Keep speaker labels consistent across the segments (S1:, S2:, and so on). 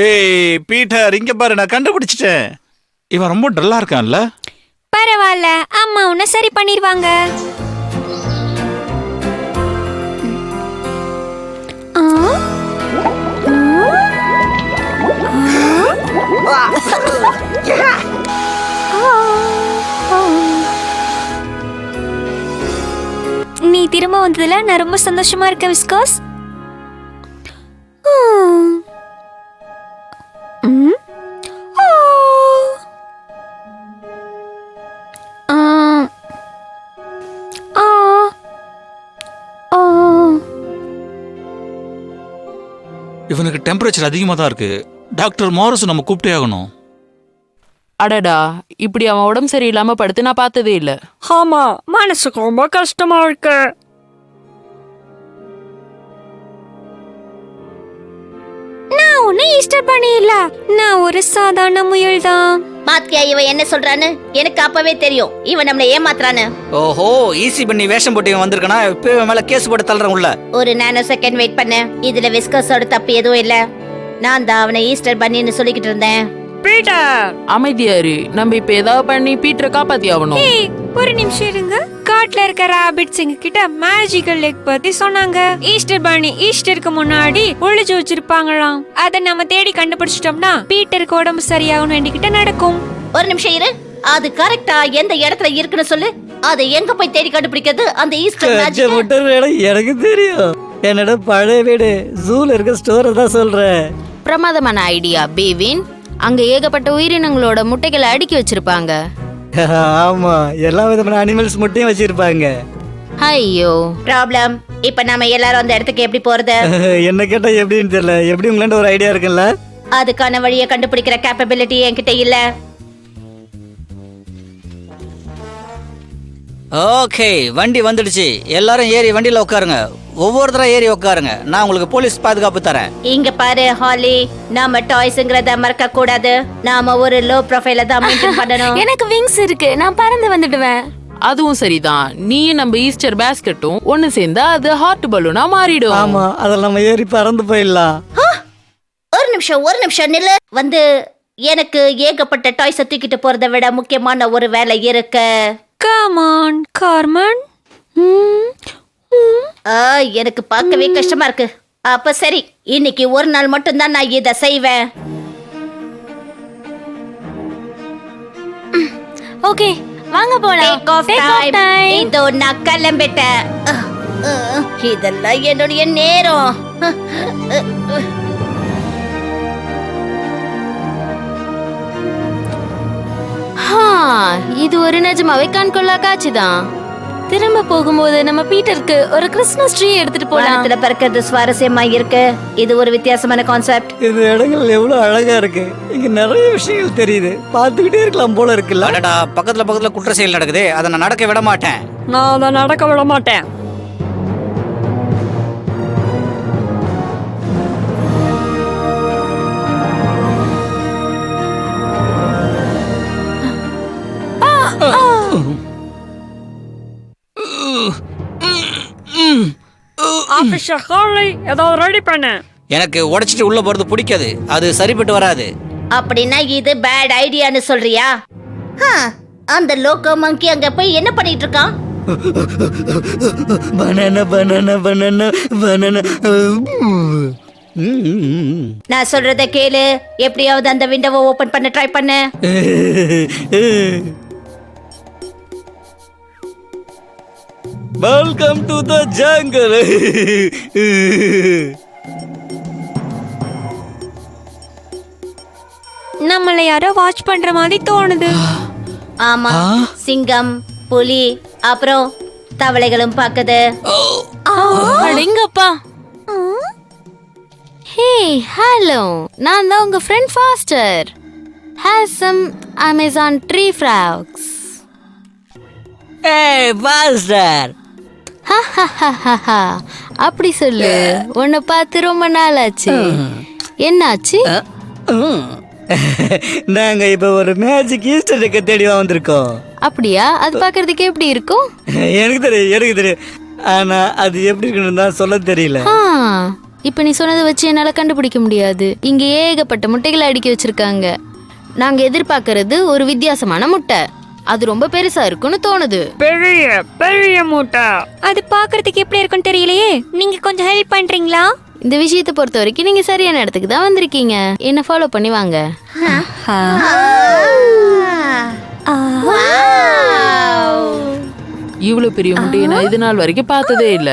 S1: ஏய் பீட்டர், இங்க பாரு, நான் கண்டுபிடிச்சிட்டேன். இவன் ரொம்ப டல்லா இருக்கான்ல.
S2: பரவாயில்ல, அம்மா உன்னை சரி பண்ணிடுவாங்க. நீ திரும்ப வந்ததுல நான் ரொம்ப சந்தோஷமா இருக்கேன் விஸ்காஸ்.
S1: இவனுக்கு டெம்பரேச்சர் அதிகமா தான் இருக்கு. டாக்டர் மாரிஸ் நம்ம கூப்பிட்டே ஆகணும்.
S3: அடடா, இப்படி அவன் உடம்பு சரியில்லாம படுத்து நான் பார்த்ததே இல்ல.
S4: ஆமா, மனசுக்கு ரொம்ப கஷ்டமா இருக்கு.
S2: நான் ஒண்ணு ஈஸ்டர் பண்ணி இல்ல, நான் ஒரு சாதாரண முயல் தான்.
S5: பாத்தியா இவன் என்ன சொல்றான்னு? எனக்கு அப்பவே தெரியும் இவன் நம்மள ஏமாத்துறான்னு.
S6: ஓஹோ, ஈஸி பண்ணி வேஷம் போட்டு இவன் வந்திருக்கானா? இப்போ இவன் மேல கேஸ் போட்டு தள்ளுறேன் உள்ள.
S5: ஒரு நானோ செகண்ட் வெயிட் பண்ண. இதுல விஸ்கஸோட தப்பு எதுவும் இல்ல. நான் தான் அவனை ஈஸ்டர் பன்னின்னு சொல்லிக்கிட்டு இருந்தேன்.
S4: பீட்டர்,
S3: அமைதியாரு. நம்ம இப்ப ஏதாவது பண்ணி பீட்டரை காப்பாத்தி ஆகணும்.
S2: ஏய், ஒரு நிமிஷம் இருங்க. காட்டுல இருக்க ராபிட்ஸ் எங்க கிட்ட மேஜிக்கல் லெக் பத்தி சொன்னாங்க. ஈஸ்டர் பன்னி ஈஸ்டருக்கு முன்னாடி ஒளிச்சு வச்சிருப்பாங்களாம். அத நம்ம தேடி கண்டுபிடிச்சிட்டோம்னா பீட்டருக்கு உடம்பு சரியாகணும் என்கிட்ட நடக்கும்.
S5: ஒரு நிமிஷம் இரு. அது கரெக்டா எந்த இடத்துல இருக்குன்னு சொல்லு. அதை எங்க போய் தேடி கண்டுபிடிக்கிறது? அந்த ஈஸ்டர் மேஜிக்
S7: எனக்கு தெரியும். என்னோட பழைய வீடு ஜூல இருக்க ஸ்டோரை தான் சொல்றேன்.
S8: பிரமாதமான ஐடியா பேவின். அங்க ஏகப்பட்ட உயிரினங்களோட முட்டைகளை அடுக்கி வச்சிருப்பாங்க.
S7: ஆமா, எல்லா விதமான அனிமல்ஸ் முட்டையும் வச்சிருப்பாங்க.
S8: ஐயோ
S5: ப்ராப்ளம். இப்ப நாம எல்லாரும் அந்த இடத்துக்கு எப்படி போறது?
S7: என்ன கேட்டா எப்படின்னு தெரியல. எப்படி உங்களாண்ட ஒரு ஐடியா இருக்குல்ல?
S5: அதுக்கான வழியை கண்டுபிடிக்கிற கேப்பபிலிட்டி என்கிட்ட இல்ல.
S6: ஓகே, வண்டி வந்துடுச்சு. எல்லாரும் ஏறி வண்டியில உட்காருங்க. ஒவ்வொருத்தரா ஏறி உட்காருங்க. நான் உங்களுக்கு போலீஸ் பாதுகாப்பு தரேன்.
S5: இங்க பாரு ஹாலி, நாம டாய்ஸ்ங்கறத மறக்க கூடாது. நாம ஒரு லோ ப்ரொஃபைல தான் மெயின்டைன் பண்ணணும்.
S8: எனக்கு விங்ஸ் இருக்கு, நான் பறந்து வந்துடுவேன்.
S3: அதுவும் சரிதான். நீயும் நம்ம ஈஸ்டர் பேஸ்கெட்டும் ஒண்ணு சேர்ந்தா அது ஹார்ட் பலூனா மாறிடும்.
S7: ஆமா, அதில் நம்ம ஏறி பறந்து போயிடலாம்.
S5: ஒரு நிமிஷம் நில்லு. வந்து எனக்கு ஏகப்பட்ட டாய்ஸை தூக்கிட்டு போறதை விட முக்கியமான ஒரு வேலை இருக்கு.
S2: Come on common.
S5: எனக்கு பார்க்கவே கஷ்டமா இருக்கு. அப்ப சரி, இன்னைக்கு ஒரு நாள் மட்டும் தான் நான் இதை செய்வேன்.
S8: ஓகே, வாங்க போலாம்.
S5: Take off time. இதோ நான் கிளம்பிட்டேன். இதெல்லாம் என்னுடைய நேரம்.
S8: இது ஒரு நிஜமாவே கண்கொள்ளா காட்சிதான். திரும்ப போகும்போது நம்ம பீட்டருக்கு ஒரு கிறிஸ்மஸ் ட்ரீ எடுத்துட்டு போலாம்.
S5: வானத்துல பறக்கிறது சுவாரஸ்யமா இருக்கு. இது ஒரு வித்தியாசமான கான்செப்ட்.
S7: இந்த இடங்கள் எவ்வளவு அழகா இருக்கு. இங்க நிறைய விஷயங்கள் தெரியுது. பார்த்துக்கிட்டே இருக்கலாம் போல இருக்குல்ல.
S6: அடடா, பக்கத்துல குற்ற செயல் நடக்குது. அதை நான் நடக்க விட மாட்டேன்.
S4: நான் அதை நடக்க விட மாட்டேன். ஆபீசர் ஹாலி, ஏதாவது ரெடி பண்ண.
S6: எனக்கு உடைச்சிட்டு உள்ள போறது பிடிக்காது. அது சரிப்பட்டு வராது.
S5: அப்படின்னா இது பேட் ஐடியான்னு சொல்றியா? அந்த லோக்கோ மங்கி அங்க போய் என்ன பண்ணிட்டு இருக்கான்?
S7: Banana banana banana banana.
S5: நான் சொல்றத கேளு. எப்படியாவது அந்த விண்டோவை ஓபன் பண்ண ட்ரை பண்ணு.
S7: Welcome to the jungle.
S2: நம்மள யாரோ வாட்ச் பண்ற மாதிரி தோணுது.
S5: ஆமா, சிங்கம், புலி, அப்புறம் தவளைகளும் பாக்குது.
S8: அடேங்கப்பா. Hey, hello. நான் தான் உங்க friend Foster. Has some Amazon tree frogs.
S7: ஏய் பாஸ்டர்.
S8: அப்படி சொல்லு. உன்னை பார்த்து ரொம்ப நாள் ஆச்சு. என்னாச்சு?
S7: நாங்க இப்ப ஒரு மேஜிக் ஈஸ்டர் எக்க தேடி வந்திருக்கோம்.
S8: அப்படியா? அது பார்க்கிறதுக்கு எப்படி இருக்கும்?
S7: எனக்கு தெரியும். ஆனா அது எப்படி இருக்குன்னு தான் சொல்ல தெரியல.
S8: இப்ப நீ சொன்னதை வச்சு என்னால கண்டுபிடிக்க முடியாது. இங்க ஏகப்பட்ட முட்டைகளை அடுக்கி வச்சிருக்காங்க. நாங்க எதிர்பார்க்கறது ஒரு வித்தியாசமான முட்டை. அது ரொம்ப பெருசா இருக்குன்னு தோணுது.
S4: பெரிய பெரிய மூட்டை.
S2: அது பாக்குறதுக்கு எப்படி இருக்குன்னு தெரியலையே. நீங்க கொஞ்சம் ஹெல்ப் பண்றீங்களா?
S8: இந்த விஷயத்தை பொறுத்த வரைக்கும் நீங்க சரியான இடத்துக்கு தான் வந்திருக்கீங்க. என்ன ஃபாலோ பண்ணி வாங்க.
S3: இவ்வளவு பெரிய முட்டையை நான் இது நாள் வரைக்கும் பார்த்ததே இல்ல.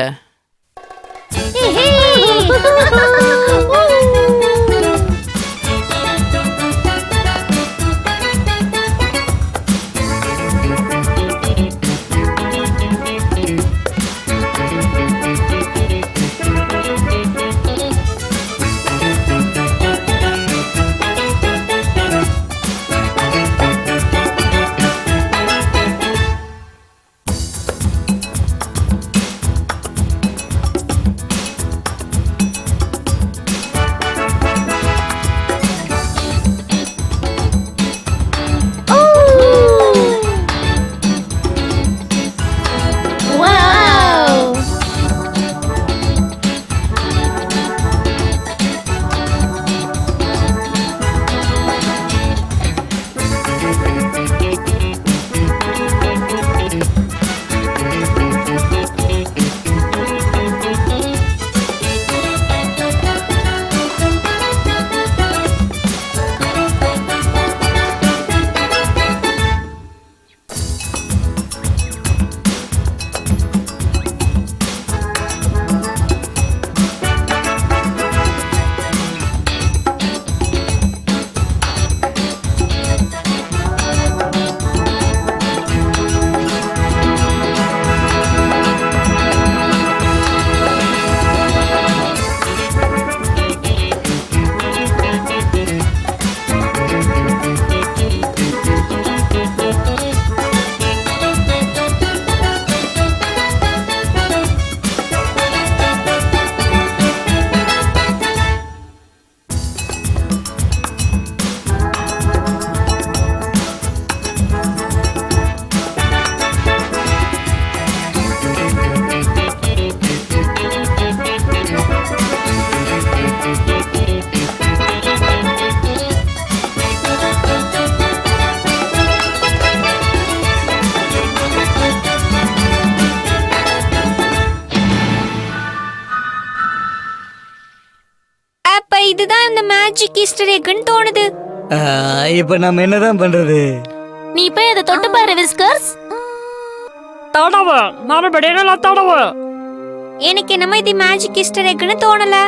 S2: இதுதான் இந்த மேஜிக் ஈஸ்டர் எக்னு தோணுது.
S7: இப்ப நம்ம என்னதான் பண்றது?
S8: நீ போய் அதை தொட்டு பாரு விஸ்கர்ஸ்.
S4: தடவு, மறுபடியும் நல்லா தடவு.
S2: எனக்கு என்னமோ இது மேஜிக் ஈஸ்டர் எக்னு தோணல.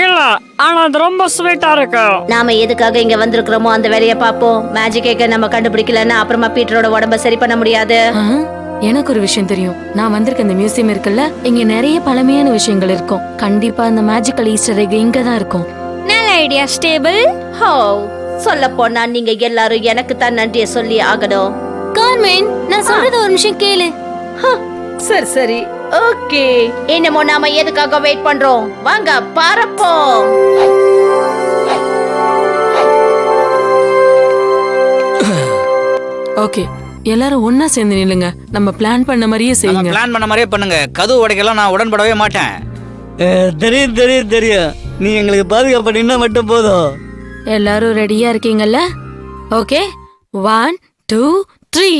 S4: இல்ல, ஆனா அது ரொம்ப ஸ்வீட்டா இருக்கு.
S5: நாம எதுக்காக இங்க வந்திருக்கிறோமோ அந்த வேலையை பாப்போம். மேஜிக் கேக்க நம்ம கண்டுபிடிக்கலன்னா அப்புறமா பீட்டரோட உடம்ப சரி பண்ண முடியாது.
S9: எனக்கு ஒரு விஷயம் தெரியும். நான் வந்திருக்க இந்த மியூசியம் இருக்குல்ல, இங்க நிறைய பழமையான விஷயங்கள் இருக்கும். கண்டிப்பா இந்த மேஜிக்கல் ஈஸ்டர் எக் இங்க தான் இருக்கும்.
S2: நல்ல ஐடியா ஸ்டேபிள்.
S5: ஹோ, சொல்ல போனா நீங்க எல்லாரும் எனக்கு தான் நன்றிய சொல்லி ஆகணும்.
S8: கார்மென், நான் சொல்றது ஒரு நிமிஷம் கேளு.
S5: சரி சரி, ஓகே. என்னமோ நாம எதுக்காக வெயிட் பண்றோம்? வாங்க பறப்போம்.
S9: ஓகே, எல்லாரும் ஒன்னா சேர்ந்து நில்லுங்க. நம்ம பிளான் பண்ண மாதிரியே செய்யுங்க.
S6: பிளான் பண்ண மாதிரியே பண்ணுங்க. கதவு உடைக்கலாம் நான் உடன்படவே மாட்டேன்.
S7: தெரியும் தெரியும் தெரியும். நீ எங்களுக்கு பாதுகாப்பு நின்னா மட்டும் போதும்.
S9: எல்லாரும் ரெடியா இருக்கீங்கல்ல? ஓகே, 1 2 3.